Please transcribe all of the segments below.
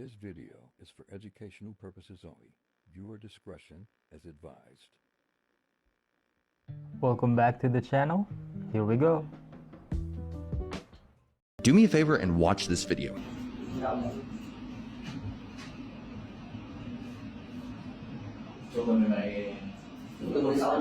This video is for educational purposes only. Viewer discretion is advised. Welcome back to the channel. Here we go. Do me a favor and watch this video.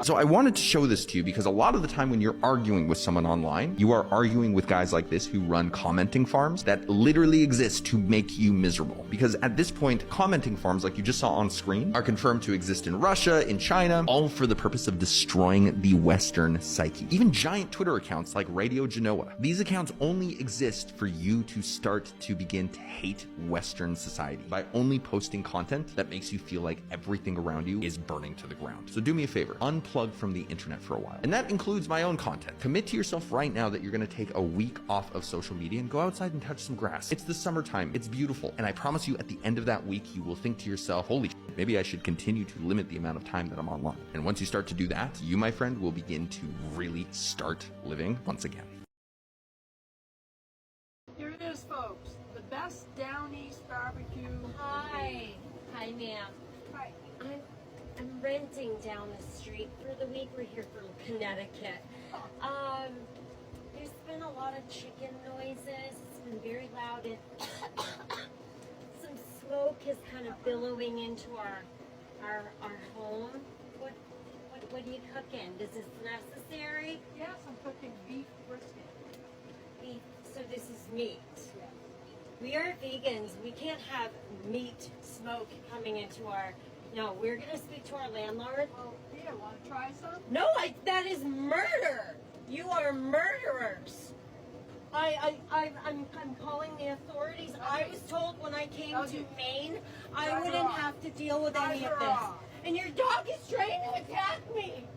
So I wanted to show this to you because a lot of the time when you're arguing with someone online, you are arguing with guys like this who run commenting farms that literally exist to make you miserable. Because at this point, commenting farms like you just saw on screen are confirmed to exist in Russia, in China, all for the purpose of destroying the Western psyche. Even giant Twitter accounts like Radio Genoa. These accounts only exist for you to start to begin to hate Western society by only posting content that makes you feel like everything around you is burning to the ground. So do me a favor, unplug from the internet for a while. And that includes my own content. Commit to yourself right now that you're gonna take a week off of social media and go outside and touch some grass. It's the summertime, it's beautiful. And I promise you at the end of that week, you will think to yourself, holy shit, maybe I should continue to limit the amount of time that I'm online. And once you start to do that, you, my friend, will begin to really start living once again. Here it is, folks. The best down east barbecue. Hi, ma'am. Hi. I'm renting down the street for the week. We're here from Connecticut. There's been a lot of chicken noises. It's been very loud, and some smoke is kind of billowing into our home. What are you cooking? Is this necessary? Yes, I'm cooking beef brisket. Beef. So this is meat. Yeah. We are vegans. We can't have meat smoke coming into our. No, we're gonna speak to our landlord. Well, here, want to try some? No, that is murder. You are murderers. I'm calling the authorities. Okay. I was told when I came Okay. to Maine, I Shut wouldn't her off. have to deal with any Shut of her this. off. And your dog is trying to attack me.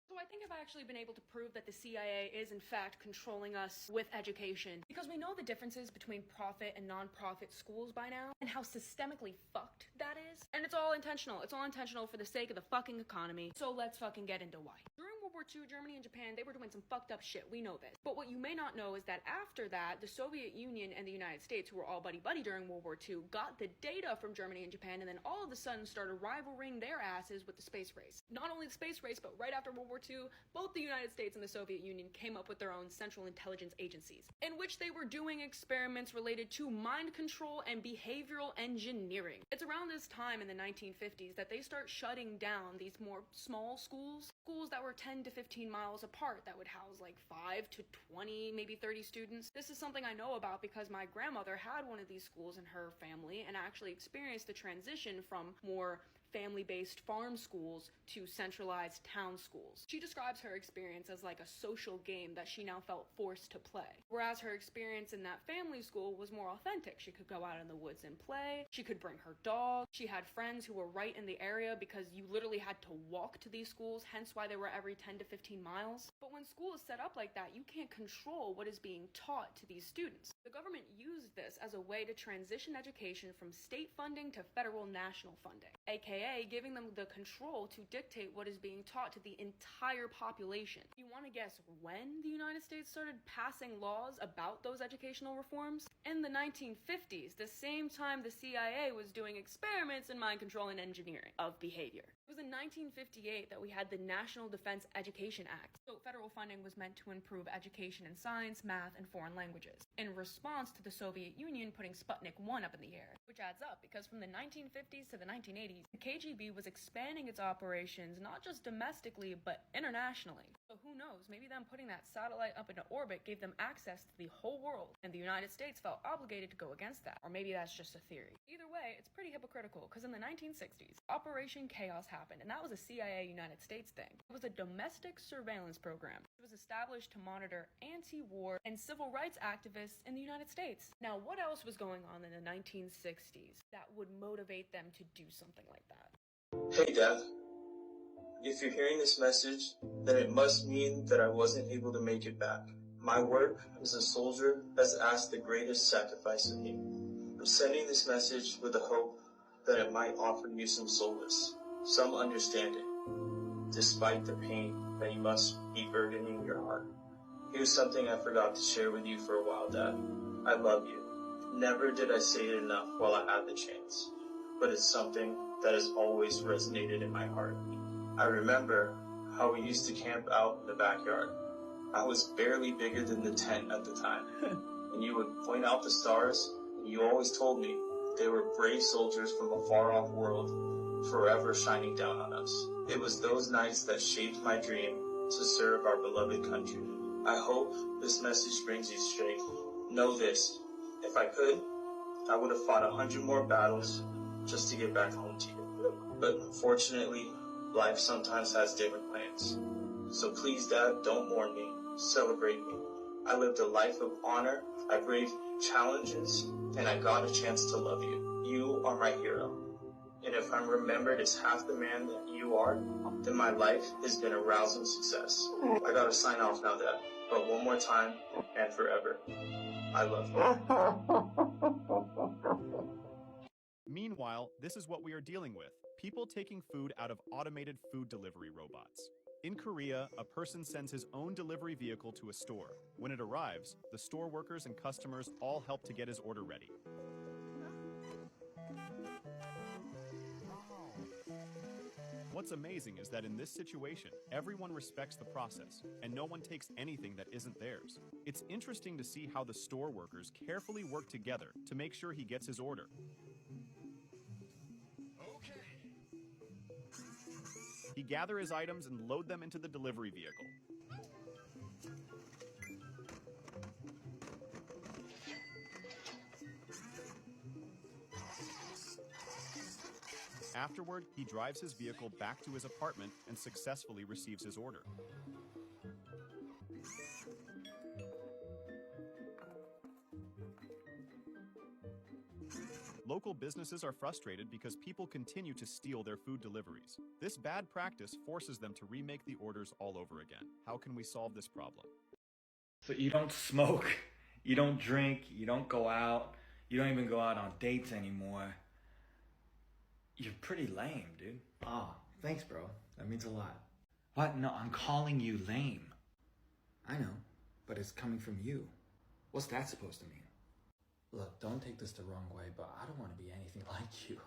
So I think I've actually been able to prove that the CIA is in fact controlling us with education, because we know the differences between profit and non-profit schools by now, and how systemically fucked that is. And it's all intentional. It's all intentional for the sake of the fucking economy. So let's fucking get into why. During World War II, Germany and Japan, they were doing some fucked up shit. We know this. But what you may not know is that after that, the Soviet Union and the United States, who were all buddy-buddy during World War II, got the data from Germany and Japan, and then all of a sudden started rivaling their asses with the space race. Not only the space race, but right after World War II, both the United States and the Soviet Union came up with their own central intelligence agencies, in which they were doing experiments related to mind control and behavioral engineering. It's around this time in the 1950s that they start shutting down these more small schools that were 10 to 15 miles apart that would house like 5 to 20, maybe 30 students. This is something I know about because my grandmother had one of these schools in her family and actually experienced the transition from more family-based farm schools to centralized town schools. She describes her experience as like a social game that she now felt forced to play. Whereas her experience in that family school was more authentic. She could go out in the woods and play. She could bring her dog. She had friends who were right in the area because you literally had to walk to these schools, hence why they were every 10 to 15 miles. But when school is set up like that, you can't control what is being taught to these students. The government used this as a way to transition education from state funding to federal national funding, aka giving them the control to dictate what is being taught to the entire population. You want to guess when the United States started passing laws about those educational reforms? In the 1950s, the same time the CIA was doing experiments in mind control and engineering of behavior. It was in 1958 that we had the National Defense Education Act. So federal funding was meant to improve education in science, math, and foreign languages, in response to the Soviet Union putting Sputnik 1 up in the air. Which adds up because from the 1950s to the 1980s, the KGB was expanding its operations not just domestically, but internationally. So who knows, maybe them putting that satellite up into orbit gave them access to the whole world, and the United States felt obligated to go against that. Or maybe that's just a theory. Either way, it's pretty hypocritical, because in the 1960s, Operation Chaos happened, and that was a CIA United States thing. It was a domestic surveillance program. It was established to monitor anti-war and civil rights activists in the United States. Now, what else was going on in the 1960s that would motivate them to do something like that? Hey Dad, if you're hearing this message, then it must mean that I wasn't able to make it back. My work as a soldier has asked the greatest sacrifice of me. I'm sending this message with the hope that it might offer you some solace, some understanding. despite the pain that you must be burdening your heart. Here's something I forgot to share with you for a while, Dad. I love you. Never did I say it enough while I had the chance, but it's something that has always resonated in my heart. I remember how we used to camp out in the backyard. I was barely bigger than the tent at the time, and you would point out the stars, and you always told me they were brave soldiers from a far-off world, forever shining down on us. It was those nights that shaped my dream to serve our beloved country. I hope this message brings you strength. Know this, if I could, I would have fought 100 more battles just to get back home to you. But unfortunately, life sometimes has different plans. So please, Dad, don't mourn me. Celebrate me. I lived a life of honor. I braved challenges, and I got a chance to love you. You are my hero. And if I'm remembered as half the man that you are, then my life has been a rousing success. I gotta sign off now, Dad. But one more time, and forever, I love you. Meanwhile, this is what we are dealing with. People taking food out of automated food delivery robots. In Korea, a person sends his own delivery vehicle to a store. When it arrives, the store workers and customers all help to get his order ready. What's amazing is that in this situation, everyone respects the process, and no one takes anything that isn't theirs. It's interesting to see how the store workers carefully work together to make sure he gets his order. He gather his items and load them into the delivery vehicle. Afterward, he drives his vehicle back to his apartment and successfully receives his order. Local businesses are frustrated because people continue to steal their food deliveries. This bad practice forces them to remake the orders all over again. How can we solve this problem? So you don't smoke, you don't drink, you don't go out, you don't even go out on dates anymore. You're pretty lame, dude. Oh, thanks, bro. That means a lot. What? No, I'm calling you lame. I know, but it's coming from you. What's that supposed to mean? Look, don't take this the wrong way, but I don't want to be anything like you.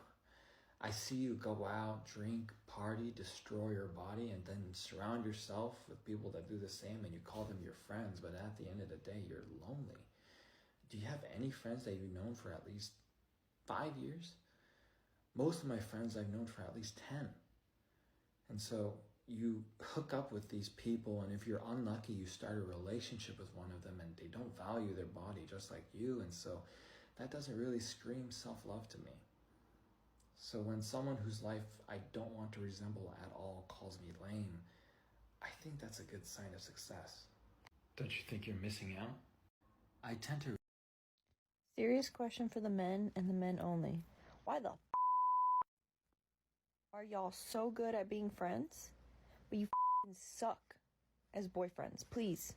I see you go out, drink, party, destroy your body, and then surround yourself with people that do the same, and you call them your friends, but at the end of the day, you're lonely. Do you have any friends that you've known for at least 5 years? Most of my friends I've known for at least 10. And so you hook up with these people, and if you're unlucky, you start a relationship with one of them, and they don't value their body just like you, and so that doesn't really scream self-love to me. So when someone whose life I don't want to resemble at all calls me lame, I think that's a good sign of success. Don't you think you're missing out? I tend to... Serious question for the men and the men only. Why the are y'all so good at being friends, but you suck as boyfriends? Please.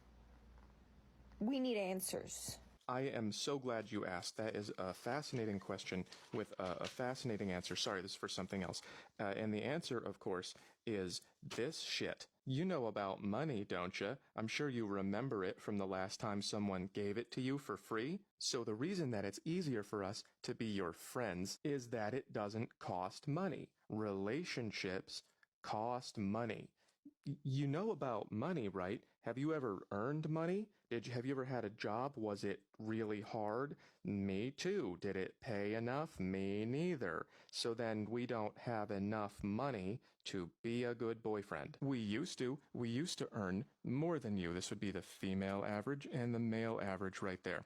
We need answers. I am so glad you asked. That is a fascinating question with a fascinating answer. Sorry, this is for something else. And the answer, of course, is this shit. You know about money, don't you? I'm sure you remember it from the last time someone gave it to you for free. So the reason that it's easier for us to be your friends is that it doesn't cost money. Relationships cost money. You know about money, right? Have you ever earned money? Have you ever had a job? Was it really hard? Me too. Did it pay enough? Me neither. So then we don't have enough money to be a good boyfriend. We used to earn more than you. This would be the female average and the male average right there.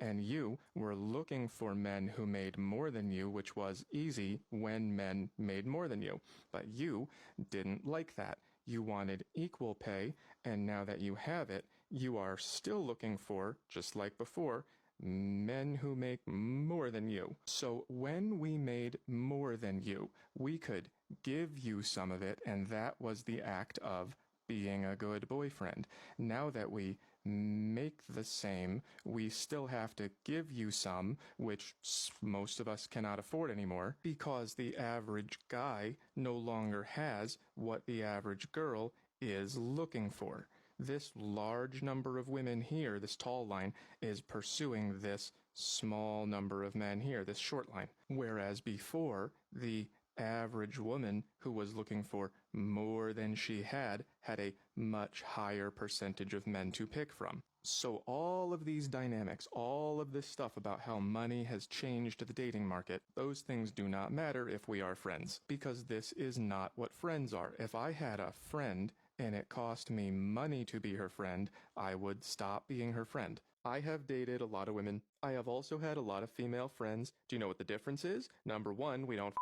And you were looking for men who made more than you, which was easy when men made more than you. But you didn't like that. You wanted equal pay, and now that you have it, you are still looking for, just like before, men who make more than you. So when we made more than you, we could give you some of it, and that was the act of being a good boyfriend. Now that we make the same, we still have to give you some, which most of us cannot afford anymore, because the average guy no longer has what the average girl is looking for. This large number of women here, this tall line, is pursuing this small number of men here, this short line. Whereas before, the average woman who was looking for more than she had a much higher percentage of men to pick from. So all of these dynamics, all of this stuff about how money has changed the dating market, those things do not matter if we are friends, because this is not what friends are. If I had a friend and it cost me money to be her friend, I would stop being her friend. I have dated a lot of women. I have also had a lot of female friends. Do you know what the difference is? Number one, we don't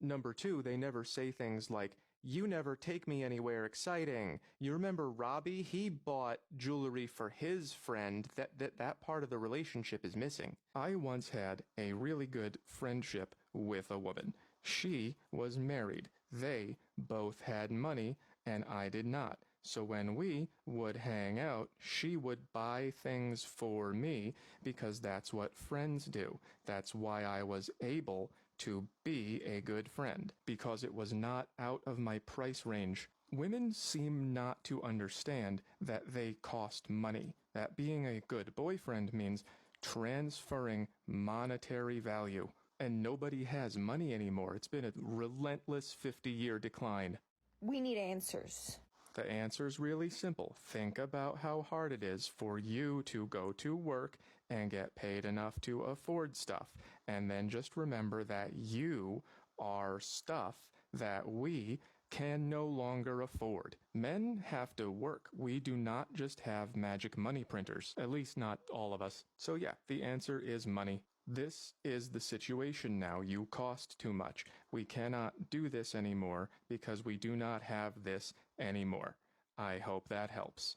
Number two, they never say things like, "You never take me anywhere exciting. You remember Robbie? He bought jewelry for his friend." That part of the relationship is missing. I once had a really good friendship with a woman. She was married. They both had money, and I did not. So when we would hang out, she would buy things for me because that's what friends do. That's why I was able to be a good friend, because it was not out of my price range. Women seem not to understand that they cost money, that being a good boyfriend means transferring monetary value. And nobody has money anymore. It's been a relentless 50-year decline. We need answers. The answer's really simple. Think about how hard it is for you to go to work and get paid enough to afford stuff. And then just remember that you are stuff that we can no longer afford. Men have to work. We do not just have magic money printers. At least not all of us. So yeah, the answer is money. This is the situation now. You cost too much. We cannot do this anymore because we do not have this anymore. I hope that helps.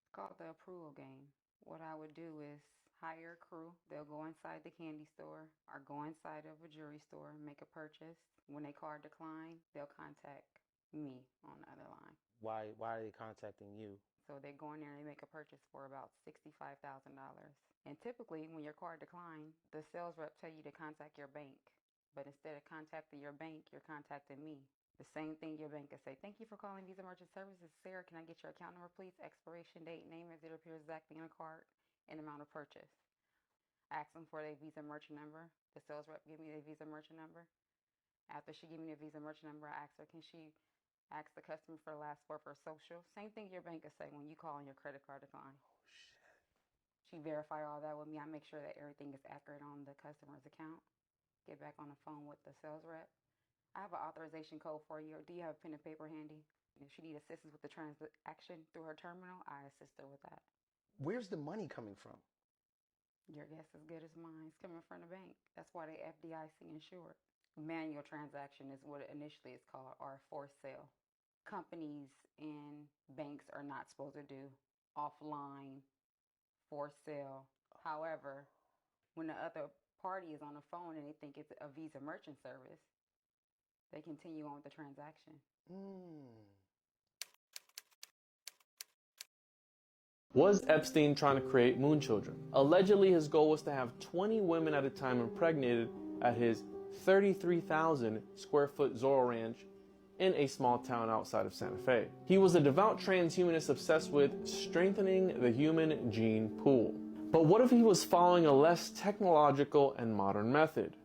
It's called the approval game. What I would do is hire a crew. They'll go inside the candy store or go inside of a jewelry store, make a purchase. When they card decline, they'll contact me on the other line. Why are they contacting you? So they go in there and they make a purchase for about $65,000. And typically when your card declines, the sales rep tell you to contact your bank. But instead of contacting your bank, you're contacting me. The same thing your bank will say, "Thank you for calling Visa Merchant Services. Sarah, can I get your account number, please? Expiration date, name as it appears exactly on the card, and amount of purchase." Ask them for their Visa Merchant number. The sales rep give me their Visa Merchant number. After she give me the Visa Merchant number, I ask her, can she ask the customer for the last four for social? Same thing your bank will say when you call on your credit card decline. Oh, shit. She verify all that with me. I make sure that everything is accurate on the customer's account. Get back on the phone with the sales rep. I have an authorization code for you. Do you have a pen and paper handy? If she needs assistance with the transaction through her terminal, I assist her with that. Where's the money coming from? Your guess is as good as mine. It's coming from the bank. That's why they FDIC insured. Manual transaction is what it initially is called, or forced sale. Companies and banks are not supposed to do offline forced sale. However, when the other party is on the phone and they think it's a Visa Merchant Service, they continue on with the transaction. Was Epstein trying to create moon children? Allegedly, his goal was to have 20 women at a time impregnated at his 33,000 square foot Zorro Ranch in a small town outside of Santa Fe. He was a devout transhumanist obsessed with strengthening the human gene pool. But what if he was following a less technological and modern method?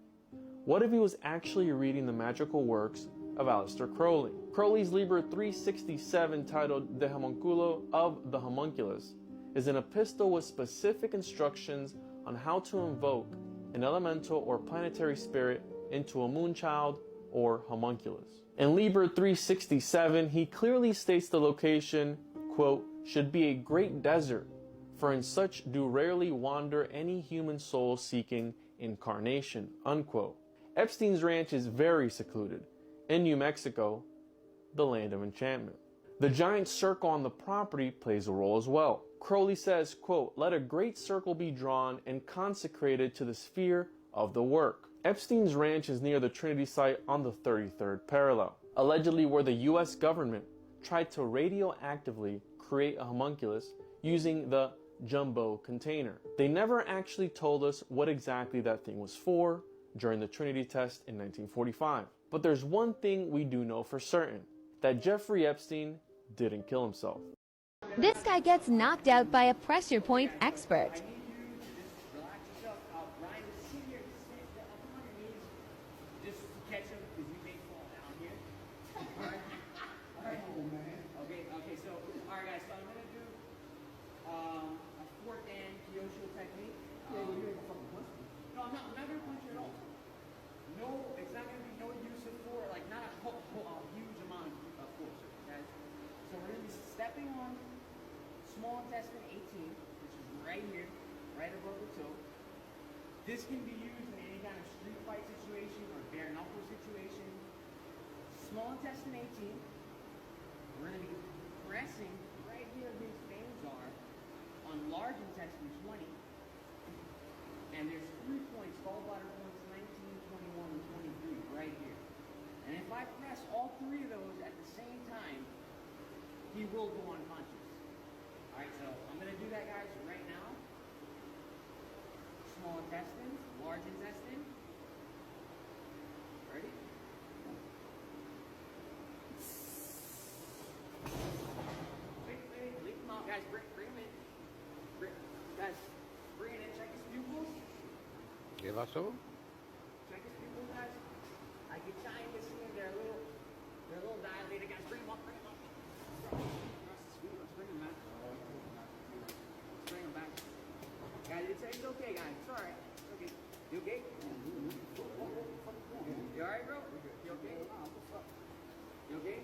What if he was actually reading the magical works of Aleister Crowley? Crowley's Liber 367, titled De Homunculo of the Homunculus, is an epistle with specific instructions on how to invoke an elemental or planetary spirit into a moonchild or homunculus. In Liber 367, he clearly states the location, quote, should be a great desert, for in such do rarely wander any human soul seeking incarnation, unquote. Epstein's ranch is very secluded, in New Mexico, the land of enchantment. The giant circle on the property plays a role as well. Crowley says, quote, let a great circle be drawn and consecrated to the sphere of the work. Epstein's ranch is near the Trinity site on the 33rd parallel, allegedly where the U.S. government tried to radioactively create a homunculus using the jumbo container. They never actually told us what exactly that thing was for during the Trinity test in 1945. But there's one thing we do know for certain, that Jeffrey Epstein didn't kill himself. This guy gets knocked out by a pressure point expert. Stepping on small intestine 18, which is right here, right above the toe. This can be used in any kind of street fight situation or bare knuckle situation. Small intestine 18. We're going to be pressing right here where these veins are on large intestine 20. And there's 3 points, gallbladder points 19, 21, and 23 right here. And if I press all 3 of those at the same time, he will go unconscious. Alright, so I'm going to do that, guys, right now. Small intestine, large intestine. Ready? Wait, leave them out, guys. Bring them in. Guys, bring it in. Check his pupils. ¿Qué pasó? Check his pupils, guys. I can try and see them. They're a little dilated, guys. Bring them up, bring them up. Let's bring them back. Let's bring them back. Guys, it's okay, guys. It's alright. It's okay. You okay? You alright, bro? You okay? You okay?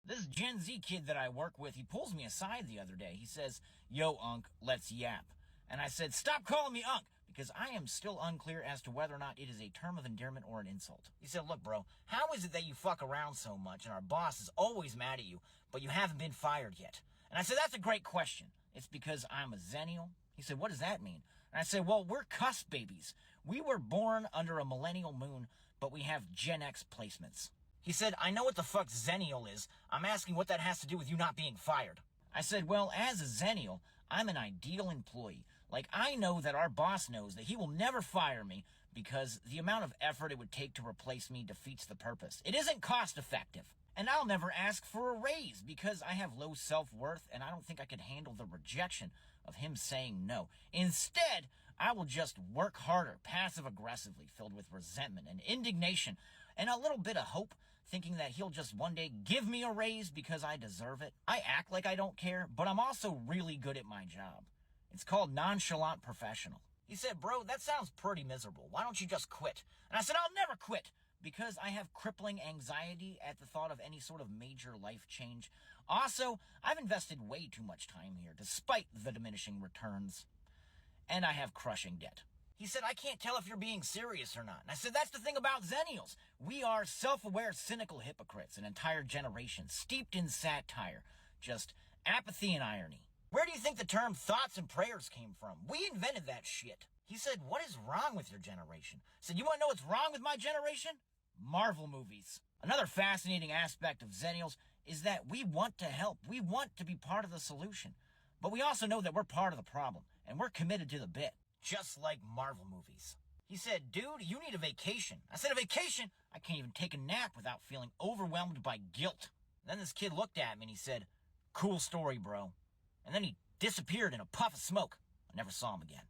This Gen Z kid that I work with, he pulls me aside the other day. He says, "Yo, Unc, let's yap." And I said, "Stop calling me Unc," because I am still unclear as to whether or not it is a term of endearment or an insult. He said, "Look, bro, how is it that you fuck around so much and our boss is always mad at you, but you haven't been fired yet?" And I said, "That's a great question. It's because I'm a Zennial." He said, "What does that mean?" And I said, "Well, we're cusp babies. We were born under a millennial moon, but we have Gen X placements." He said, "I know what the fuck Zennial is. I'm asking what that has to do with you not being fired." I said, "Well, as a Zennial, I'm an ideal employee. Like, I know that our boss knows that he will never fire me because the amount of effort it would take to replace me defeats the purpose. It isn't cost effective. And I'll never ask for a raise because I have low self-worth and I don't think I could handle the rejection of him saying no. Instead, I will just work harder, passive-aggressively, filled with resentment and indignation and a little bit of hope, thinking that he'll just one day give me a raise because I deserve it. I act like I don't care, but I'm also really good at my job. It's called nonchalant professional." He said, "Bro, that sounds pretty miserable. Why don't you just quit?" And I said, "I'll never quit because I have crippling anxiety at the thought of any sort of major life change. Also, I've invested way too much time here despite the diminishing returns. And I have crushing debt." He said, "I can't tell if you're being serious or not." And I said, "That's the thing about Zennials. We are self-aware, cynical hypocrites, an entire generation steeped in satire, just apathy and irony. Where do you think the term thoughts and prayers came from? We invented that shit." He said, "What is wrong with your generation?" I said, "You want to know what's wrong with my generation? Marvel movies." Another fascinating aspect of Zennials is that we want to help. We want to be part of the solution. But we also know that we're part of the problem, and we're committed to the bit. Just like Marvel movies. He said, "Dude, you need a vacation." I said, "A vacation? I can't even take a nap without feeling overwhelmed by guilt." Then this kid looked at me and he said, "Cool story, bro." And then he disappeared in a puff of smoke. I never saw him again.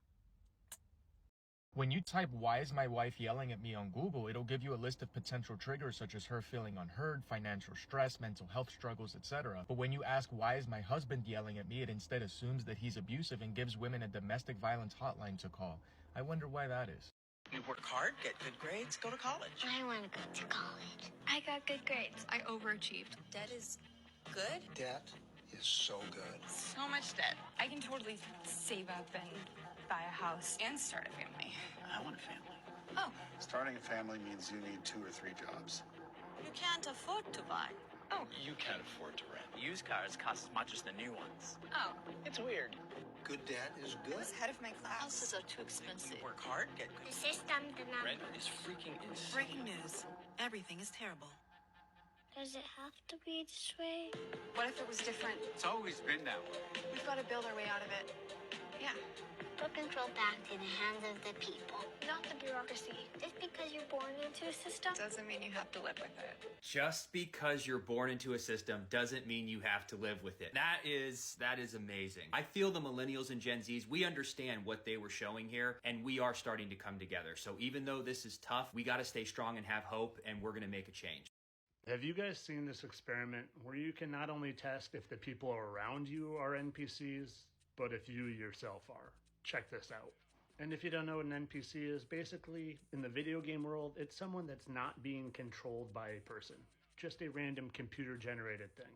When you type "why is my wife yelling at me" on Google, it'll give you a list of potential triggers such as her feeling unheard, financial stress, mental health struggles, etc. But when you ask "why is my husband yelling at me," it instead assumes that he's abusive and gives women a domestic violence hotline to call. I wonder why that is. You work hard, get good grades, go to college. I want to go to college. I got good grades. I overachieved. Debt is good? Debt is so good. So much debt. I can totally save up and buy a house and start a family. I want a family. Oh. Starting a family means you need 2 or 3 jobs. You can't afford to buy. Oh. You can't afford to rent. Used cars cost as much as the new ones. Oh. It's weird. Good debt is I good. was head of my class. Houses are too expensive. You work hard, get good. The system did not. Rent is freaking insane. Breaking news. Everything is terrible. Does it have to be this way? What if it was different? It's always been that way. We've got to build our way out of it. Yeah. Put control back in the hands of the people, not the bureaucracy. Just because you're born into a system doesn't mean you have to live with it. Just because you're born into a system doesn't mean you have to live with it. That is amazing. I feel the millennials and Gen Zs, we understand what they were showing here, and we are starting to come together. So even though this is tough, we got to stay strong and have hope, and we're going to make a change. Have you guys seen this experiment where you can not only test if the people around you are NPCs, but if you yourself are? Check this out. And if you don't know what an NPC is, basically, in the video game world, it's someone that's not being controlled by a person. Just a random computer-generated thing.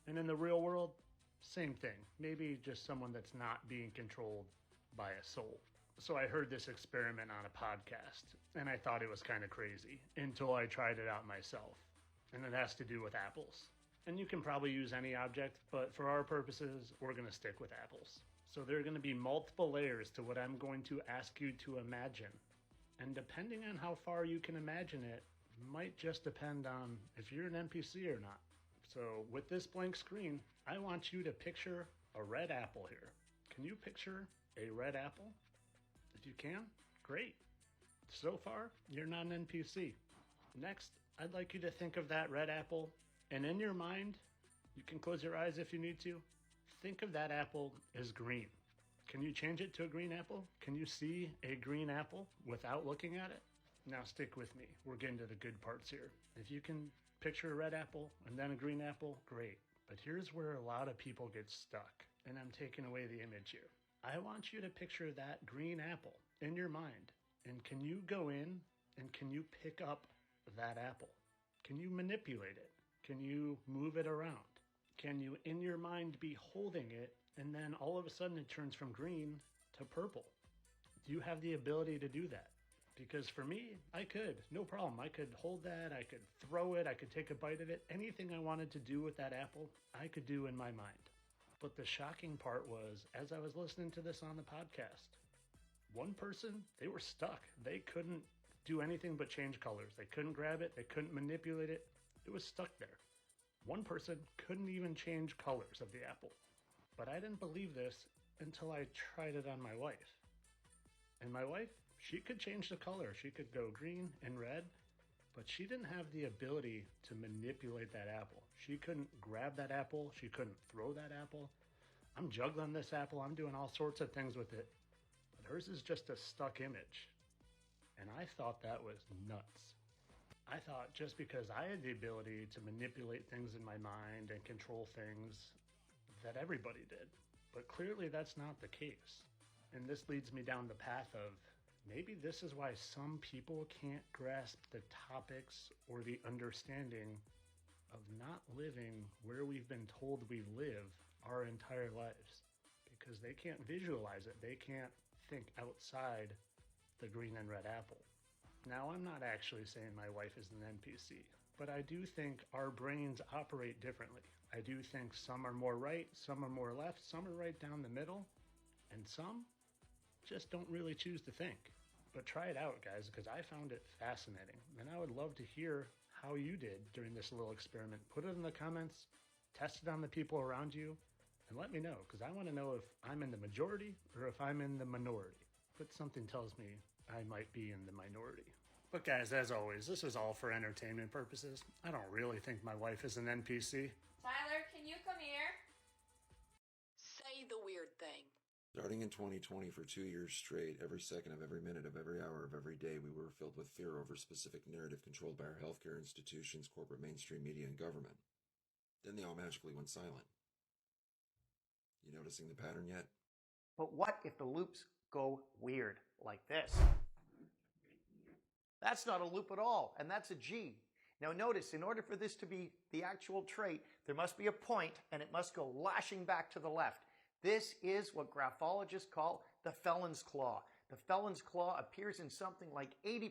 And in the real world, same thing. Maybe just someone that's not being controlled by a soul. So I heard this experiment on a podcast, and I thought it was kind of crazy, until I tried it out myself. And it has to do with apples. And you can probably use any object, but for our purposes, we're going to stick with apples. So there are going to be multiple layers to what I'm going to ask you to imagine. And depending on how far you can imagine it, might just depend on if you're an NPC or not. So with this blank screen, I want you to picture a red apple here. Can you picture a red apple? If you can, great. So far, you're not an NPC. Next, I'd like you to think of that red apple, and in your mind, you can close your eyes if you need to, think of that apple as green. Can you change it to a green apple? Can you see a green apple without looking at it? Now stick with me. We're getting to the good parts here. If you can picture a red apple and then a green apple, great. But here's where a lot of people get stuck, and I'm taking away the image here. I want you to picture that green apple in your mind, and can you go in and can you pick up that apple? Can you manipulate it? Can you move it around? Can you, in your mind, be holding it, and then all of a sudden it turns from green to purple? Do you have the ability to do that? Because for me, I could, no problem. I could hold that, I could throw it, I could take a bite of it. Anything I wanted to do with that apple, I could do in my mind. But the shocking part was, as I was listening to this on the podcast, one person, they were stuck. They couldn't do anything but change colors. They couldn't grab it, they couldn't manipulate it. It was stuck there. One person couldn't even change colors of the apple. But I didn't believe this until I tried it on my wife. And my wife, she could change the color. She could go green and red, but she didn't have the ability to manipulate that apple. She couldn't grab that apple. She couldn't throw that apple. I'm juggling this apple. I'm doing all sorts of things with it. But hers is just a stuck image. And I thought that was nuts. I thought just because I had the ability to manipulate things in my mind and control things, that everybody did. But clearly that's not the case. And this leads me down the path of maybe this is why some people can't grasp the topics or the understanding of not living where we've been told we live our entire lives. Because they can't visualize it. They can't think outside the green and red apple. Now, I'm not actually saying my wife is an NPC, but I do think our brains operate differently. I do think some are more right, some are more left, some are right down the middle, and some just don't really choose to think. But try it out, guys, because I found it fascinating, and I would love to hear how you did during this little experiment. Put it in the comments, test it on the people around you, and let me know, because I want to know if I'm in the majority or if I'm in the minority. But something tells me I might be in the minority. But guys, as always, this is all for entertainment purposes. I don't really think my wife is an NPC. Tyler, can you come here? Say the weird thing. Starting in 2020, for 2 years straight, every second of every minute of every hour of every day, we were filled with fear over a specific narrative controlled by our healthcare institutions, corporate mainstream media, and government. Then they all magically went silent. You noticing the pattern yet? But what if the loops go weird, like this? That's not a loop at all, and that's a G. Now notice, in order for this to be the actual trait, there must be a point, and it must go lashing back to the left. This is what graphologists call the felon's claw. The felon's claw appears in something like 80%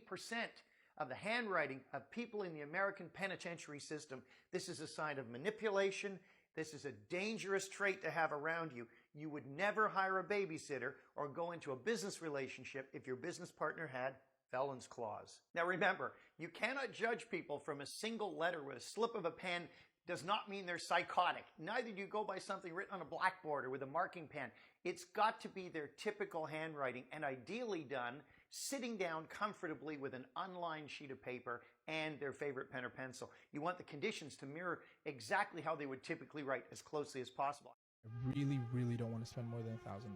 of the handwriting of people in the American penitentiary system. This is a sign of manipulation. This is a dangerous trait to have around you. You would never hire a babysitter or go into a business relationship if your business partner had felon's claws. Now remember, you cannot judge people from a single letter with a slip of a pen. Does not mean they're psychotic. Neither do you go by something written on a blackboard or with a marking pen. It's got to be their typical handwriting, and ideally done sitting down comfortably with an unlined sheet of paper and their favorite pen or pencil. You want the conditions to mirror exactly how they would typically write as closely as possible. I really don't want to spend more than $1,000.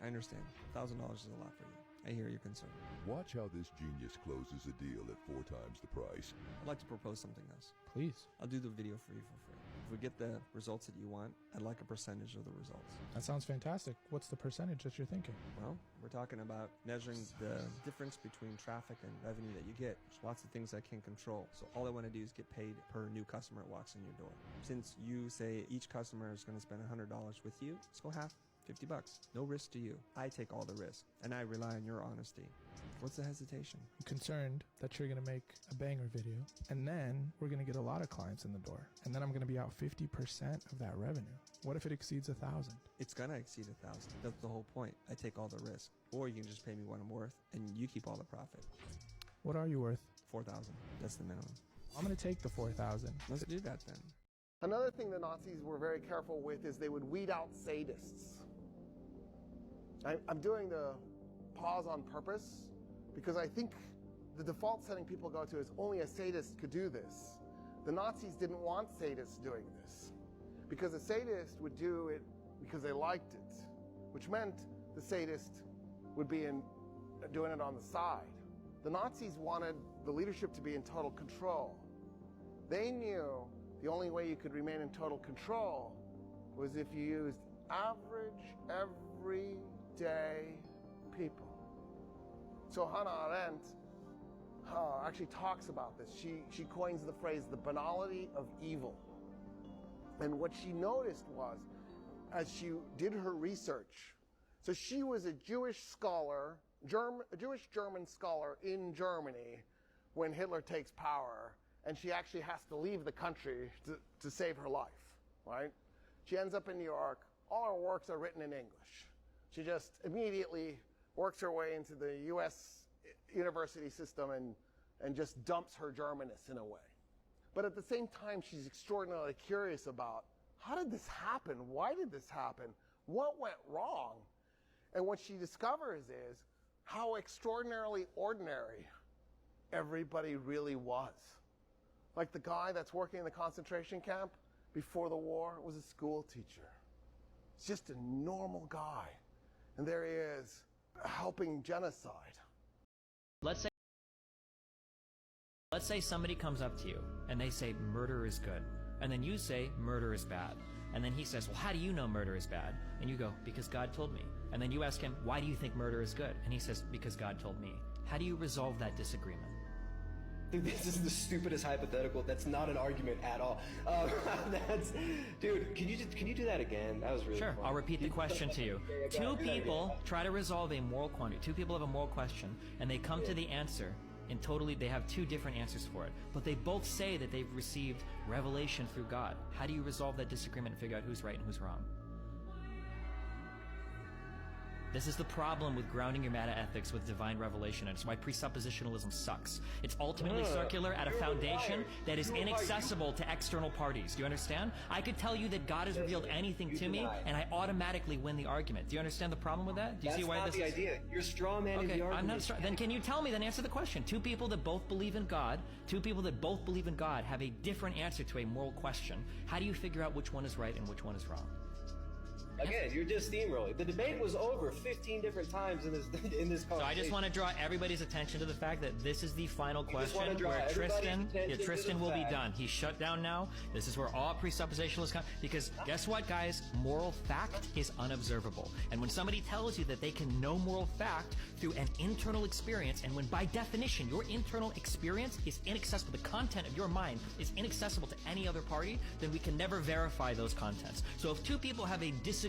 I understand. $1,000 is a lot for you. I hear your concern. Watch how this genius closes a deal at 4 times the price. I'd like to propose something else. Please. I'll do the video for you for free. If we get the results that you want, I'd like a percentage of the results. That sounds fantastic. What's the percentage that you're thinking? Well, we're talking about measuring the difference between traffic and revenue that you get. There's lots of things I can't control. So all I want to do is get paid per new customer that walks in your door. Since you say each customer is going to spend $100 with you, let's go half. $50. No risk to you. I take all the risk, and I rely on your honesty. What's the hesitation? I'm concerned that you're going to make a banger video, and then we're going to get a lot of clients in the door, and then I'm going to be out 50% of that revenue. What if it exceeds 1,000? It's going to exceed 1,000. That's the whole point. I take all the risk. Or you can just pay me what I'm worth, and you keep all the profit. What are you worth? 4,000. That's the minimum. I'm going to take the 4,000. Let's do that then. Another thing the Nazis were very careful with is they would weed out sadists. I'm doing the pause on purpose because I think the default setting people go to is only a sadist could do this. The Nazis didn't want sadists doing this because a sadist would do it because they liked it, which meant the sadist would be doing it on the side. The Nazis wanted the leadership to be in total control. They knew the only way you could remain in total control was if you used average, everyday people. So Hannah Arendt actually talks about this. She coins the phrase the banality of evil. And what she noticed was, as she did her research, so she was a Jewish scholar, a Jewish German scholar in Germany when Hitler takes power, and she actually has to leave the country to save her life, right? She ends up in New York. All her works are written in English. She just immediately works her way into the U.S. university system and just dumps her Germanness in a way. But at the same time, she's extraordinarily curious about, how did this happen? Why did this happen? What went wrong? And what she discovers is how extraordinarily ordinary everybody really was. Like the guy that's working in the concentration camp before the war was a school teacher. He's just a normal guy. And there he is, helping genocide. Let's say somebody comes up to you and they say murder is good. And then you say murder is bad. And then he says, well, how do you know murder is bad? And you go, because God told me. And then you ask him, why do you think murder is good? And he says, because God told me. How do you resolve that disagreement? Dude, this is the stupidest hypothetical. That's not an argument at all. Dude, can you do that again? That was really Sure, fun. I'll repeat the question to you. Two people try to resolve a moral quandary. Two people have a moral question, and they come to the answer, and they have two different answers for it. But they both say that they've received revelation through God. How do you resolve that disagreement and figure out who's right and who's wrong? This is the problem with grounding your meta-ethics with divine revelation, and it's why presuppositionalism sucks. It's ultimately circular at a foundation that is inaccessible to external parties. Do you understand? I could tell you that God has revealed anything to me, and I automatically win the argument. Do you understand the problem with that? Do you see why this is... That's not the idea. You're straw manning the argument. I'm not straw... Then can you tell me, then answer the question. Two people that both believe in God, have a different answer to a moral question. How do you figure out which one is right and which one is wrong? Again, you're just steamrolling. The debate was over 15 different times in this conversation. So I just want to draw everybody's attention to the fact that this is the final question where Tristan will be done. He's shut down now. This is where all presuppositionalists come. Because guess what, guys? Moral fact is unobservable. And when somebody tells you that they can know moral fact through an internal experience, and when by definition your internal experience is inaccessible, the content of your mind is inaccessible to any other party, then we can never verify those contents. So if two people have a disagreement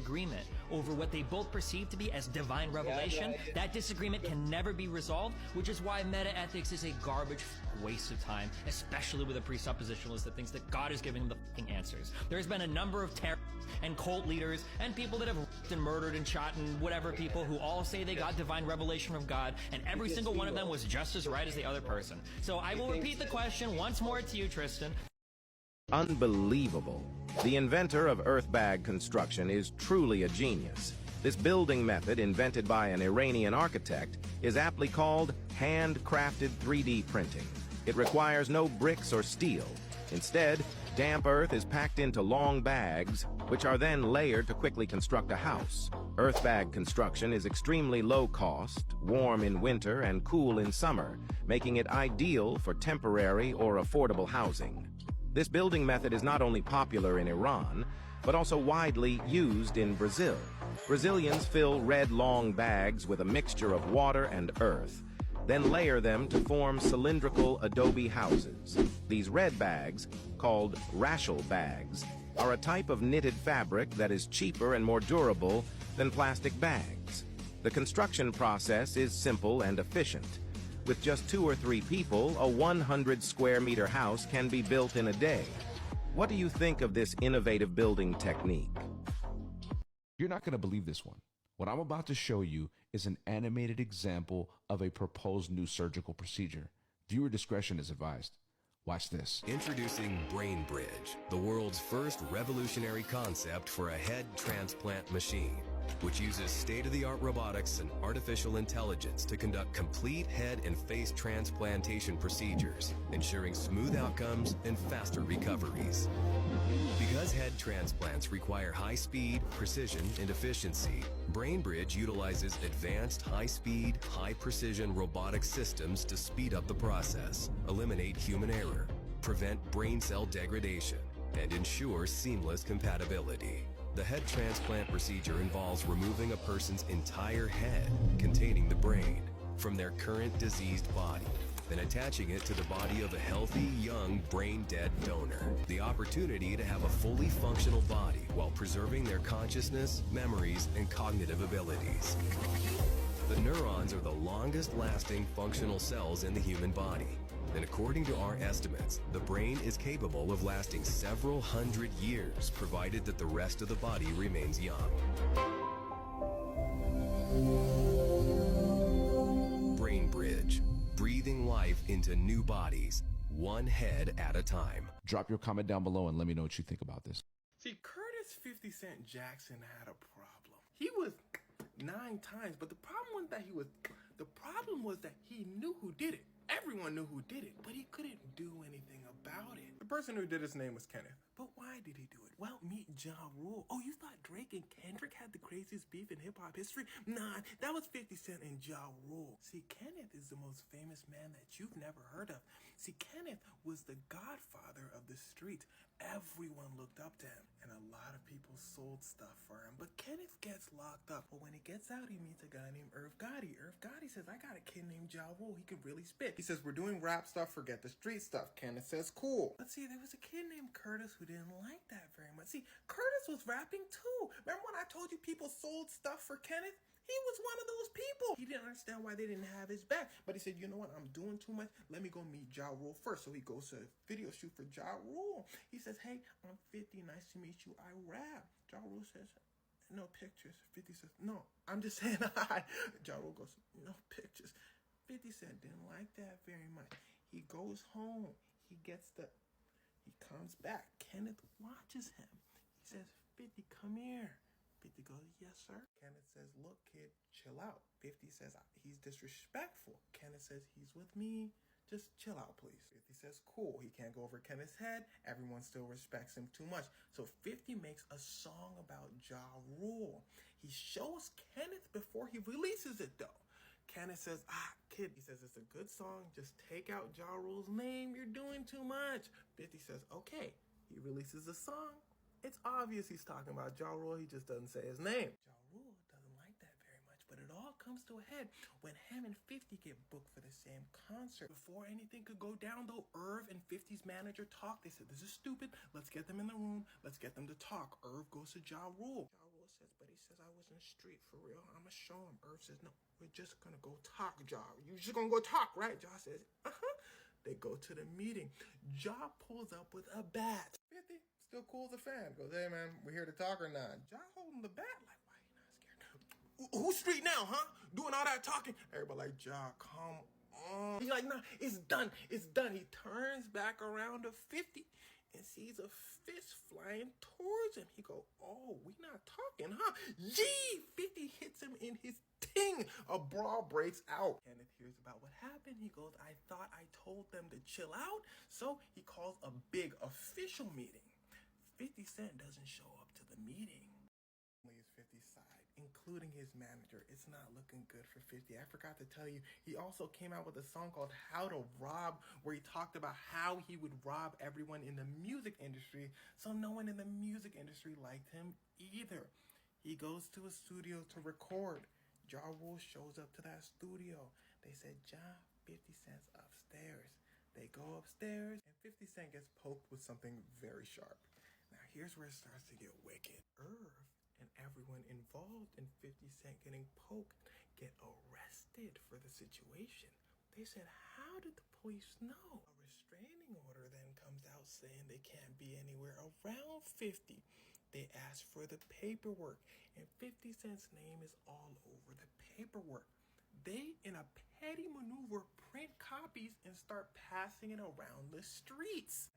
over what they both perceive to be as divine revelation, that disagreement can never be resolved, which is why meta-ethics is a garbage waste of time, especially with a presuppositionalist that thinks that God is giving them the fucking answers. There's been a number of terrorists and cult leaders and people that have raped and murdered and shot and whatever people who all say they got divine revelation from God, and every single one of them was just as right as the other person. So I will repeat the question once more to you, Tristan. Unbelievable. The inventor of earthbag construction is truly a genius. This building method, invented by an Iranian architect, is aptly called handcrafted 3D printing. It requires no bricks or steel. Instead, damp earth is packed into long bags, which are then layered to quickly construct a house. Earthbag construction is extremely low cost, warm in winter, and cool in summer, making it ideal for temporary or affordable housing. This building method is not only popular in Iran, but also widely used in Brazil. Brazilians fill red long bags with a mixture of water and earth, then layer them to form cylindrical adobe houses. These red bags, called rachel bags, are a type of knitted fabric that is cheaper and more durable than plastic bags. The construction process is simple and efficient. With just 2 or 3 people, a 100 square meter house can be built in a day. What do you think of this innovative building technique? You're not going to believe this one. What I'm about to show you is an animated example of a proposed new surgical procedure. Viewer discretion is advised. Watch this. Introducing BrainBridge, the world's first revolutionary concept for a head transplant machine, which uses state-of-the-art robotics and artificial intelligence to conduct complete head and face transplantation procedures, ensuring smooth outcomes and faster recoveries. Because head transplants require high speed, precision, and efficiency, BrainBridge utilizes advanced high-speed, high-precision robotic systems to speed up the process, eliminate human error, prevent brain cell degradation, and ensure seamless compatibility. The head transplant procedure involves removing a person's entire head containing the brain from their current diseased body, then attaching it to the body of a healthy, young, brain-dead donor. The opportunity to have a fully functional body while preserving their consciousness, memories, and cognitive abilities. The neurons are the longest-lasting functional cells in the human body. And according to our estimates, the brain is capable of lasting several hundred years, provided that the rest of the body remains young. BrainBridge, breathing life into new bodies, one head at a time. Drop your comment down below and let me know what you think about this. See, Curtis 50 Cent Jackson had a problem. He was 9 times, but the problem was that he knew who did it. Everyone knew who did it, but he couldn't do anything about it. The person who did his name was Kenneth. But why did he do it? Well, meet Ja Rule. Oh, you thought Drake and Kendrick had the craziest beef in hip-hop history? Nah, that was 50 Cent and Ja Rule. See, Kenneth is the most famous man that you've never heard of. See, Kenneth was the godfather of the streets. Everyone looked up to him, and a lot of people sold stuff for him. But Kenneth gets locked up. But when he gets out, he meets a guy named Irv Gotti. Irv Gotti says, I got a kid named Ja Rule. He can really spit. He says, we're doing rap stuff, forget the street stuff. Kenneth says, cool. But see, there was a kid named Curtis who didn't like that very much. See, Curtis was rapping too. Remember when I told you people sold stuff for Kenneth? He was one of those people. He didn't understand why they didn't have his back. But he said, you know what? I'm doing too much. Let me go meet Ja Rule first. So he goes to a video shoot for Ja Rule. He says, hey, I'm 50. Nice to meet you. I rap. Ja Rule says, no pictures. 50 says, no, I'm just saying hi. Ja Rule goes, no pictures. 50 Cent didn't like that very much. He goes home. He comes back. Kenneth watches him. He says, 50, come here. 50 goes, yes, sir. Kenneth says, look, kid, chill out. 50 says, he's disrespectful. Kenneth says, he's with me. Just chill out, please. 50 says, cool. He can't go over Kenneth's head. Everyone still respects him too much. So 50 makes a song about Ja Rule. He shows Kenneth before he releases it, though. Kenneth says, kid, he says, it's a good song. Just take out Ja Rule's name. You're doing too much. 50 says, okay. He releases a song. It's obvious he's talking about Ja Rule. He just doesn't say his name. Ja Rule doesn't like that very much, but it all comes to a head when him and 50 get booked for the same concert. Before anything could go down, though, Irv and 50's manager talked. They said, this is stupid. Let's get them in the room. Let's get them to talk. Irv goes to Ja Rule. Ja Rule says, but he says, I was in the street for real. I'm going to show him. Irv says, no, we're just going to go talk, Ja. You're just going to go talk, right? Ja says, They go to the meeting. Ja pulls up with a bat. 50 still cool as a fan. Goes, hey, man, we're here to talk or not? Ja holding the bat like, why you not scared? Who's street now, huh? Doing all that talking. Everybody like, Ja, come on. He's like, nah, it's done. It's done. He turns back around to 50 and sees a fist flying towards him. He go, oh, we not talking, huh? Gee, 50 hits him in his ting. A brawl breaks out. Kenneth hears about what happened. He goes, I thought I told them to chill out. So he calls a big official meeting. 50 Cent doesn't show up to the meeting. Leaves 50's side, including his manager. It's not looking good for 50. I forgot to tell you, he also came out with a song called How to Rob, where he talked about how he would rob everyone in the music industry, so no one in the music industry liked him either. He goes to a studio to record. Ja Rule shows up to that studio. They said, Ja, 50 Cent's upstairs. They go upstairs, and 50 Cent gets poked with something very sharp. Now, here's where it starts to get wicked. Irv and everyone involved in 50 Cent getting poked get arrested for the situation. They said, how did the police know? A restraining order then comes out saying they can't be anywhere around 50. They ask for the paperwork, and 50 Cent's name is all over the paperwork. They, in a petty maneuver, print copies and start passing it around the streets.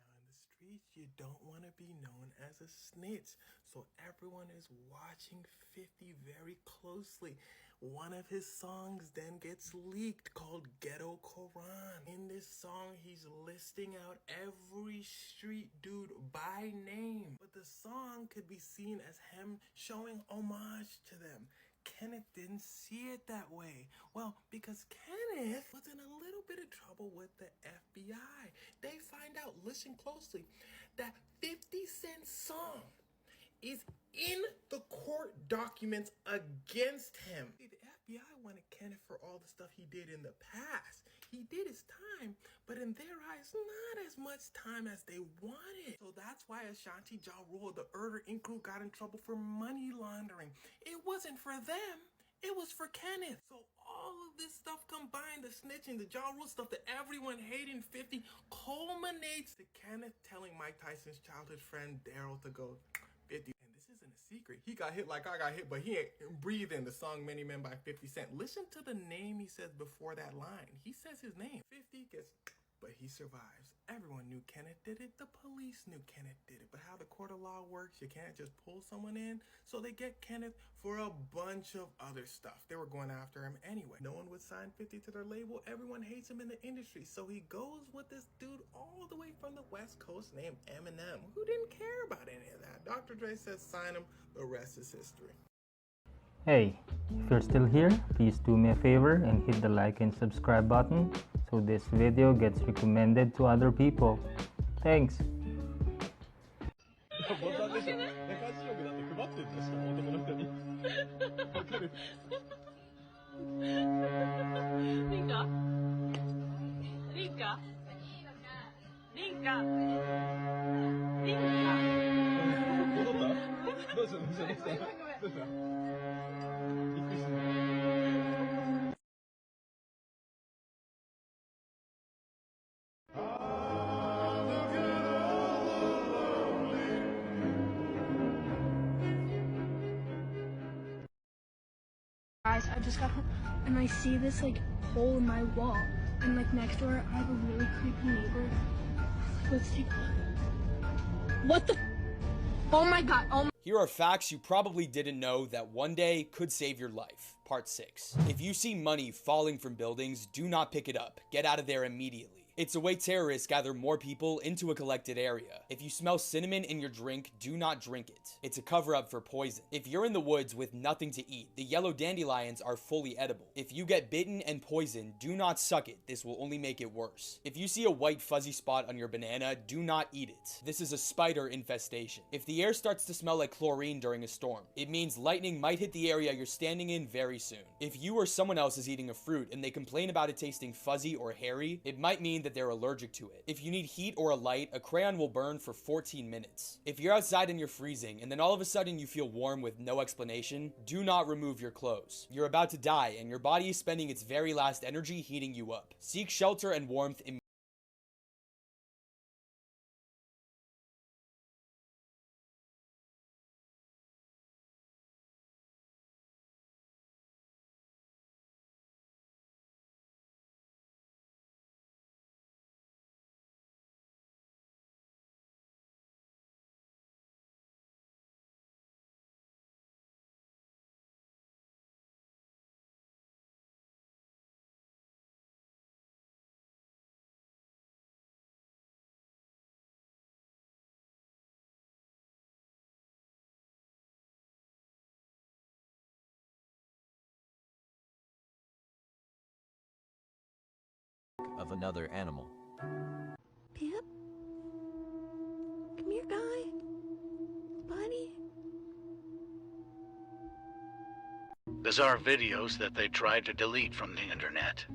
You don't want to be known as a snitch, so everyone is watching 50 very closely. One of his songs then gets leaked called Ghetto Quran. In this song, he's listing out every street dude by name, but the song could be seen as him showing homage to them. Kenneth didn't see it that way. Well, because Kenneth was in a little bit of trouble with the FBI. They find out, listen closely, that 50 Cent's song is in the court documents against him. The FBI wanted Kenneth for all the stuff he did in the past. He did his time, but in their eyes, not as much time as they wanted. So that's why Ashanti, Ja Rule, the Urder Inc. crew got in trouble for money laundering. It wasn't for them. It was for Kenneth. So all of this stuff combined, the snitching, the Ja Rule stuff that everyone hated in 50, culminates to Kenneth telling Mike Tyson's childhood friend Daryl to go, 50. And this isn't a secret. He got hit like I got hit, but he ain't breathing. The song Many Men by 50 Cent. Listen to the name he says before that line. He says his name. 50 gets, but he survives. Everyone knew Kenneth did it. The police knew Kenneth did it. But how the court of law works, you can't just pull someone in. So they get Kenneth for a bunch of other stuff. They were going after him anyway. No one would sign 50 to their label. Everyone hates him in the industry. So he goes with this dude all the way from the West Coast named Eminem, who didn't care about any of that. Dr. Dre says sign him. The rest is history. Hey, if you're still here, please do me a favor and hit the like and subscribe button so this video gets recommended to other people. Thanks! Guys, I just got home and I see this like hole in my wall, and like next door I have a really creepy neighbor. Let's take a look. What the? Oh my god! Oh my. Here are facts you probably didn't know that one day could save your life. Part 6. If you see money falling from buildings, do not pick it up. Get out of there immediately. It's a way terrorists gather more people into a collected area. If you smell cinnamon in your drink, do not drink it. It's a cover-up for poison. If you're in the woods with nothing to eat, the yellow dandelions are fully edible. If you get bitten and poisoned, do not suck it. This will only make it worse. If you see a white fuzzy spot on your banana, do not eat it. This is a spider infestation. If the air starts to smell like chlorine during a storm, it means lightning might hit the area you're standing in very soon. If you or someone else is eating a fruit and they complain about it tasting fuzzy or hairy, it might mean that they're allergic to it. If you need heat or a light, a crayon will burn for 14 minutes. If you're outside and you're freezing, and then all of a sudden you feel warm with no explanation, do not remove your clothes. You're about to die, and your body is spending its very last energy heating you up. Seek shelter and warmth immediately. Of another animal. Pip? Come here, guy. Buddy. Bizarre videos that they tried to delete from the internet.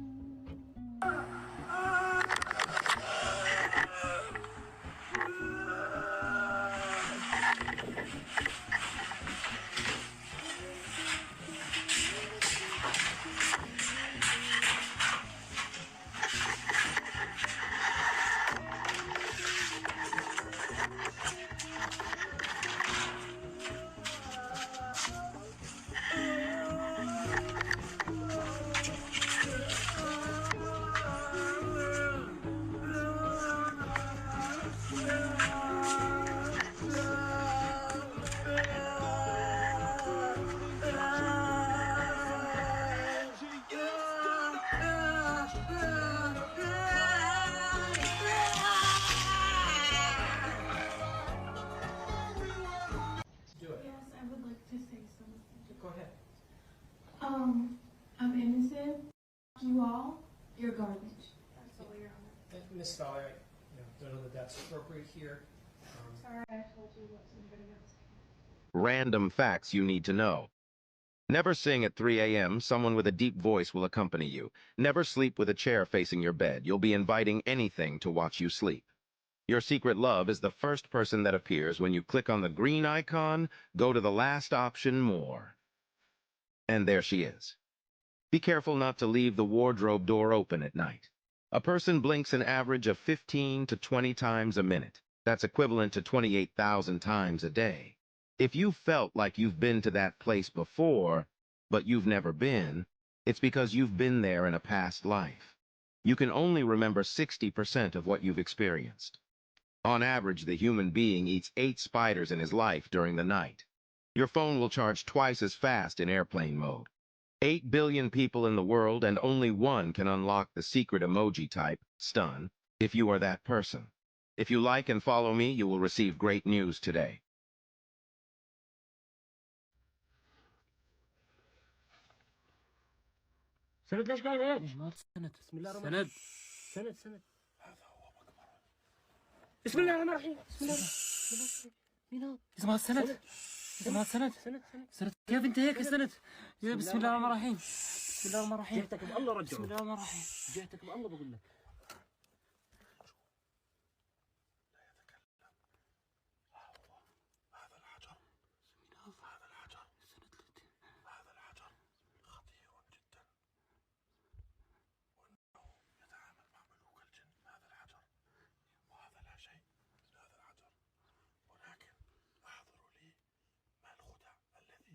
I'm innocent. You all, you're garbage. Absolutely, Your Honor. Miss Fowler, I don't know that that's appropriate here. Sorry, I told you what somebody else. Random facts you need to know. Never sing at 3 a.m. Someone with a deep voice will accompany you. Never sleep with a chair facing your bed. You'll be inviting anything to watch you sleep. Your secret love is the first person that appears when you click on the green icon, go to the last option, more. And there she is. Be careful not to leave the wardrobe door open at night. A person blinks an average of 15 to 20 times a minute. That's equivalent to 28,000 times a day. If you felt like you've been to that place before, but you've never been, it's because you've been there in a past life. You can only remember 60% of what you've experienced. On average, the human being eats 8 spiders in his life during the night. Your phone will charge twice as fast in airplane mode. 8 billion people in the world, and only one can unlock the secret emoji type, stun, if you are that person. If you like and follow me, you will receive great news today. سند ليش قاعد هيك؟ سند بسم الله الرحمن الرحيم سند بسم الله الرحمن الرحيم بسم الله مين هو؟ اسمها السند اسمها السند سند كيف انت هيك يا سند؟ بسم الله الرحمن الرحيم بسم الله الرحمن الرحيم جهتك بالله رجعه بسم الله الرحمن الرحيم جهتك بالله بقول لك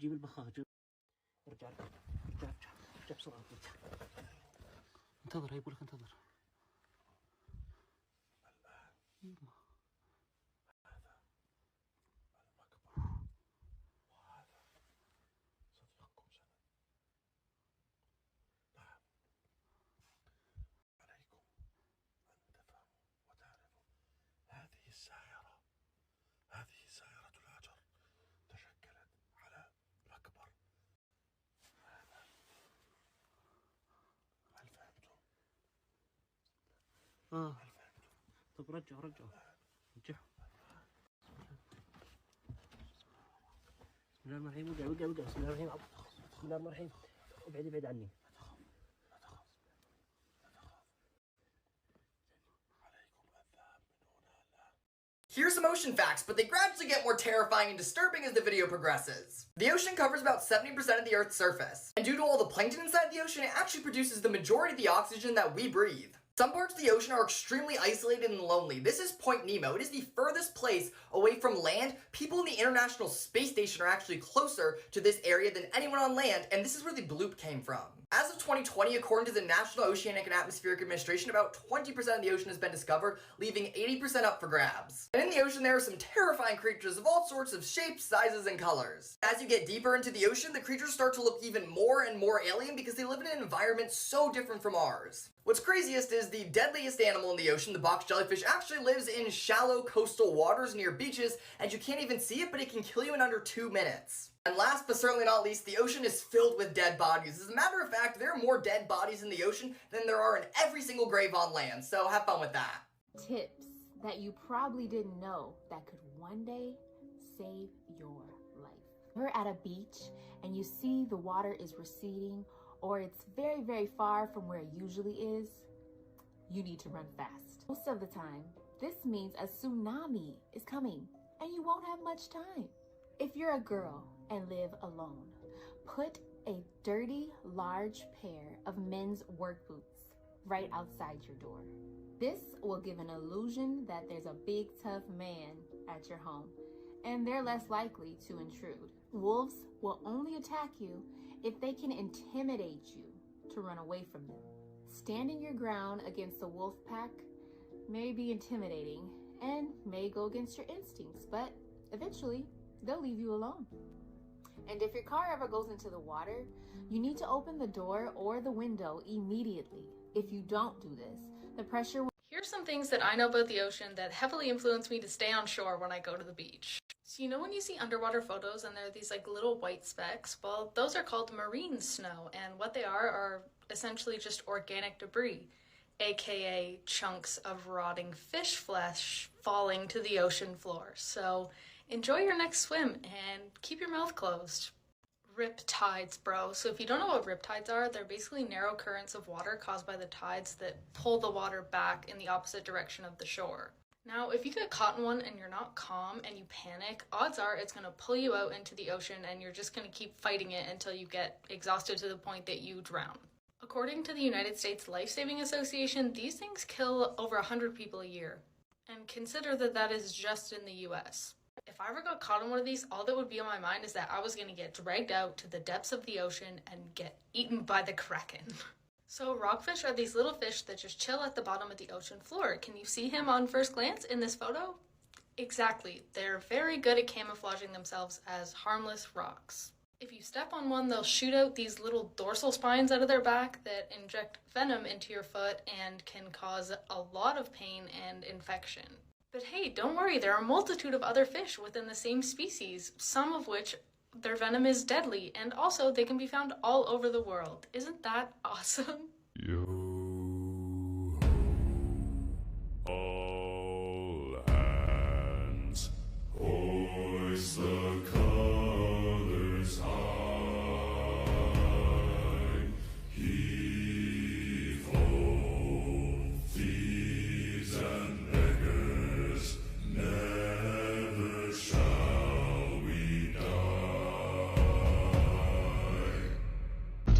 جيب البخاخ ارجع ارجع ارجع ارجع بسرعة انتظر، هي بقول لك انتظر. هذه سائرة الحجر تشكلت على الأكبر. هل فهمتم؟ طب رجعوا رجعوا. بسم الله الرحمن الرحيم. وقع. بسم الله الرحمن الرحيم. بسم الله الرحمن الرحيم. ابعد عني. Here's some ocean facts, but they gradually get more terrifying and disturbing as the video progresses. The ocean covers about 70% of the Earth's surface, and due to all the plankton inside the ocean, it actually produces the majority of the oxygen that we breathe. Some parts of the ocean are extremely isolated and lonely. This is Point Nemo. It is the furthest place away from land. People in the International Space Station are actually closer to this area than anyone on land, and this is where the bloop came from. As of 2020, according to the National Oceanic and Atmospheric Administration, about 20% of the ocean has been discovered, leaving 80% up for grabs. And in the ocean, there are some terrifying creatures of all sorts of shapes, sizes, and colors. As you get deeper into the ocean, the creatures start to look even more and more alien because they live in an environment so different from ours. What's craziest is the deadliest animal in the ocean, the box jellyfish, actually lives in shallow coastal waters near beaches, and you can't even see it, but it can kill you in under 2 minutes. And last but certainly not least, the ocean is filled with dead bodies. As a matter of fact, there are more dead bodies in the ocean than there are in every single grave on land, so have fun with that. Tips that you probably didn't know that could one day save your life. You're at a beach and you see the water is receding, or it's very, very far from where it usually is, you need to run fast. Most of the time, this means a tsunami is coming and you won't have much time. If you're a girl and live alone, put a dirty, large pair of men's work boots right outside your door. This will give an illusion that there's a big, tough man at your home, and they're less likely to intrude. Wolves will only attack you if they can intimidate you to run away from them. Standing your ground against a wolf pack may be intimidating and may go against your instincts, but eventually they'll leave you alone. And if your car ever goes into the water, you need to open the door or the window immediately. If you don't do this, the pressure will... Here's some things that I know about the ocean that heavily influence me to stay on shore when I go to the beach. So you know when you see underwater photos and there are these like little white specks? Well, those are called marine snow, and what they are essentially just organic debris, aka chunks of rotting fish flesh falling to the ocean floor. So enjoy your next swim and keep your mouth closed. Rip tides, bro. So if you don't know what rip tides are, they're basically narrow currents of water caused by the tides that pull the water back in the opposite direction of the shore. Now, if you get caught in one and you're not calm and you panic, odds are it's going to pull you out into the ocean and you're just going to keep fighting it until you get exhausted to the point that you drown. According to the United States Life-Saving Association, these things kill over 100 people a year. And consider that that is just in the US. If I ever got caught in one of these, all that would be on my mind is that I was going to get dragged out to the depths of the ocean and get eaten by the Kraken. So rockfish are these little fish that just chill at the bottom of the ocean floor. Can you see him on first glance in this photo? Exactly. They're very good at camouflaging themselves as harmless rocks. If you step on one, they'll shoot out these little dorsal spines out of their back that inject venom into your foot and can cause a lot of pain and infection. But hey, don't worry, there are a multitude of other fish within the same species, some of which their venom is deadly, and also they can be found all over the world. Isn't that awesome? All hands, hoist the colors high. Heave ho, thieves and beggars, never shall we die.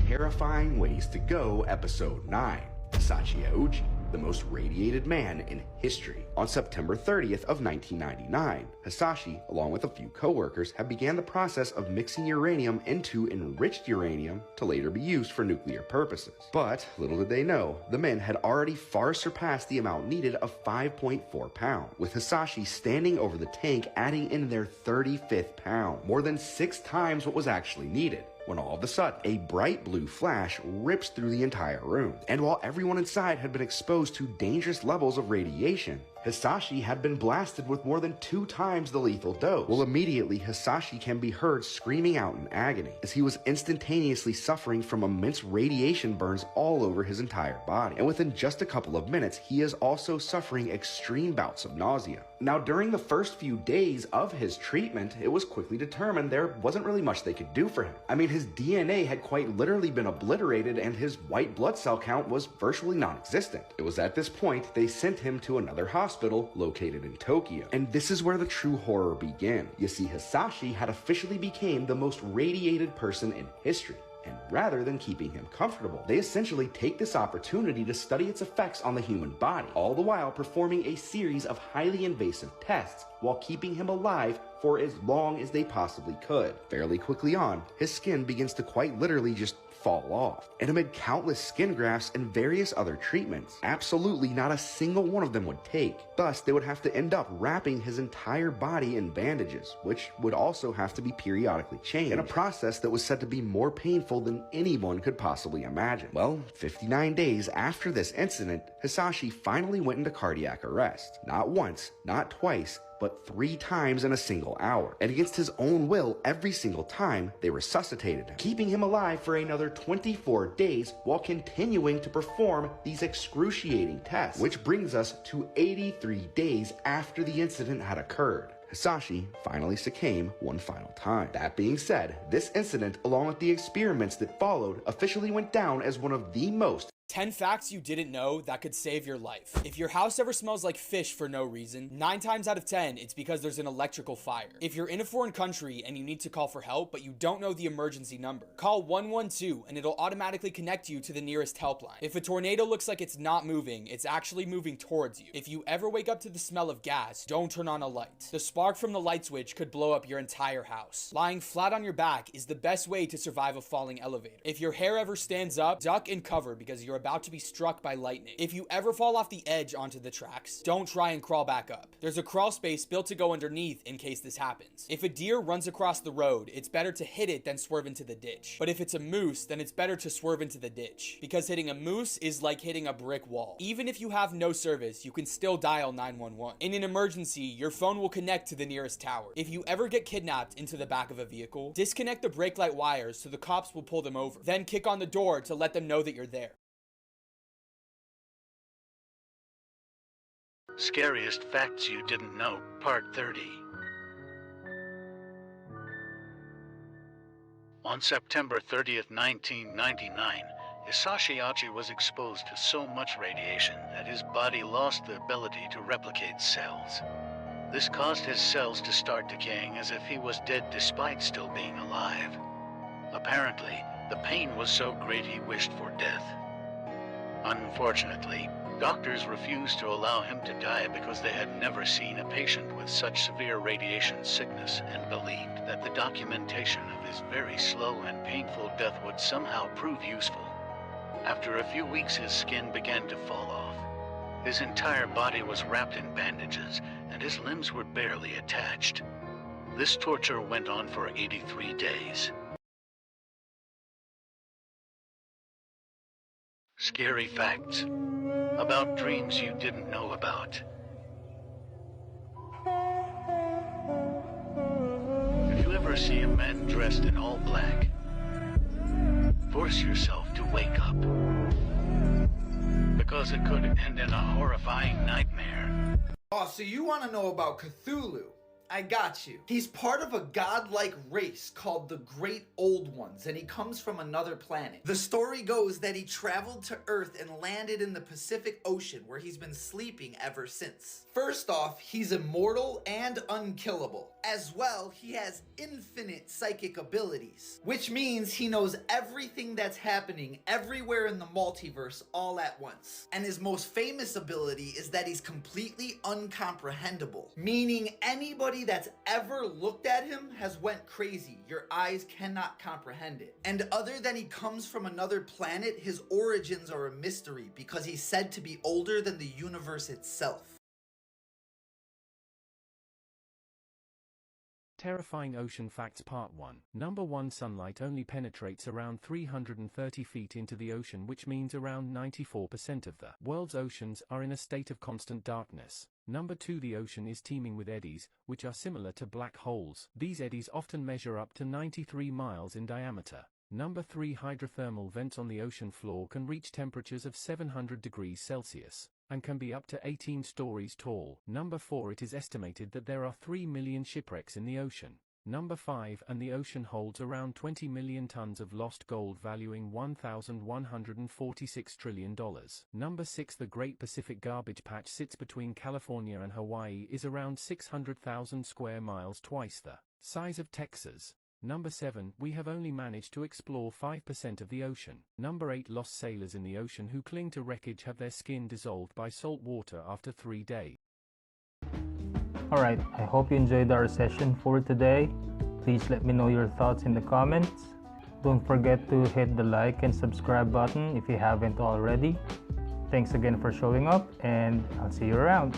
Terrifying Ways to Go, Episode 9. Sachi Aoji, the most radiated man in history. On September 30th of 1999, Hisashi, along with a few co-workers, had began the process of mixing uranium into enriched uranium to later be used for nuclear purposes. But little did they know, the men had already far surpassed the amount needed of 5.4 pounds, with Hisashi standing over the tank adding in their 35th pound, more than 6 times what was actually needed, when all of a sudden, a bright blue flash rips through the entire room. And while everyone inside had been exposed to dangerous levels of radiation, Hisashi had been blasted with more than 2 times the lethal dose. Well, immediately, Hisashi can be heard screaming out in agony, as he was instantaneously suffering from immense radiation burns all over his entire body. And within just a couple of minutes, he is also suffering extreme bouts of nausea. Now, during the first few days of his treatment, it was quickly determined there wasn't really much they could do for him. I mean, his DNA had quite literally been obliterated and his white blood cell count was virtually non-existent. It was at this point they sent him to another hospital located in Tokyo. And this is where the true horror began. You see, Hisashi had officially become the most radiated person in history. And rather than keeping him comfortable, they essentially take this opportunity to study its effects on the human body, all the while performing a series of highly invasive tests while keeping him alive for as long as they possibly could. Fairly quickly on, his skin begins to quite literally just fall off. And amid countless skin grafts and various other treatments, absolutely not a single one of them would take. Thus, they would have to end up wrapping his entire body in bandages, which would also have to be periodically changed, in a process that was said to be more painful than anyone could possibly imagine. Well, 59 days after this incident, Hisashi finally went into cardiac arrest. Not once, not twice, but 3 times in a single hour. And against his own will, every single time, they resuscitated him, keeping him alive for another 24 days while continuing to perform these excruciating tests, which brings us to 83 days after the incident had occurred. Hisashi finally succumbed one final time. That being said, this incident, along with the experiments that followed, officially went down as one of the most 10 facts you didn't know that could save your life. If your house ever smells like fish for no reason, 9 times out of 10, it's because there's an electrical fire. If you're in a foreign country and you need to call for help, but you don't know the emergency number, call 112 and it'll automatically connect you to the nearest helpline. If a tornado looks like it's not moving, it's actually moving towards you. If you ever wake up to the smell of gas, don't turn on a light. The spark from the light switch could blow up your entire house. Lying flat on your back is the best way to survive a falling elevator. If your hair ever stands up, duck and cover because you're about to be struck by lightning. If you ever fall off the edge onto the tracks, don't try and crawl back up. There's a crawl space built to go underneath in case this happens. If a deer runs across the road, it's better to hit it than swerve into the ditch. But if it's a moose, then it's better to swerve into the ditch, because hitting a moose is like hitting a brick wall. Even if you have no service, you can still dial 911. In an emergency, your phone will connect to the nearest tower. If you ever get kidnapped into the back of a vehicle, disconnect the brake light wires so the cops will pull them over. Then kick on the door to let them know that you're there. Scariest Facts You Didn't Know, Part 30. On September 30th, 1999, Hisashi Achi was exposed to so much radiation that his body lost the ability to replicate cells. This caused his cells to start decaying as if he was dead despite still being alive. Apparently, the pain was so great he wished for death. Unfortunately, doctors refused to allow him to die because they had never seen a patient with such severe radiation sickness and believed that the documentation of his very slow and painful death would somehow prove useful. After a few weeks, his skin began to fall off. His entire body was wrapped in bandages, and his limbs were barely attached. This torture went on for 83 days. Scary facts about dreams you didn't know about. If you ever see a man dressed in all black, force yourself to wake up, because it could end in a horrifying nightmare. Oh, so you want to know about Cthulhu? I got you. He's part of a godlike race called the Great Old Ones, and he comes from another planet. The story goes that he traveled to Earth and landed in the Pacific Ocean, where he's been sleeping ever since. First off, he's immortal and unkillable. As well, he has infinite psychic abilities, which means he knows everything that's happening everywhere in the multiverse all at once. And his most famous ability is that he's completely uncomprehendable, meaning anybody that's ever looked at him has went crazy. Your eyes cannot comprehend it. And other than he comes from another planet, his origins are a mystery because he's said to be older than the universe itself. Terrifying Ocean Facts Part 1. Number 1. Sunlight only penetrates around 330 feet into the ocean, which means around 94% of the world's oceans are in a state of constant darkness. Number 2. The ocean is teeming with eddies, which are similar to black holes. These eddies often measure up to 93 miles in diameter. Number 3. Hydrothermal vents on the ocean floor can reach temperatures of 700 degrees Celsius and can be up to 18 stories tall. Number 4. It is estimated that there are 3 million shipwrecks in the ocean. Number 5. And the ocean holds around 20 million tons of lost gold valuing $1,146 trillion. Number 6. The Great Pacific Garbage Patch sits between California and Hawaii, is around 600,000 square miles, twice the size of Texas. Number 7. We have only managed to explore 5% of the ocean. Number 8. Lost sailors in the ocean who cling to wreckage have their skin dissolved by salt water after 3 days. Alright, I hope you enjoyed our session for today. Please let me know your thoughts in the comments. Don't forget to hit the like and subscribe button if you haven't already. Thanks again for showing up, and I'll see you around.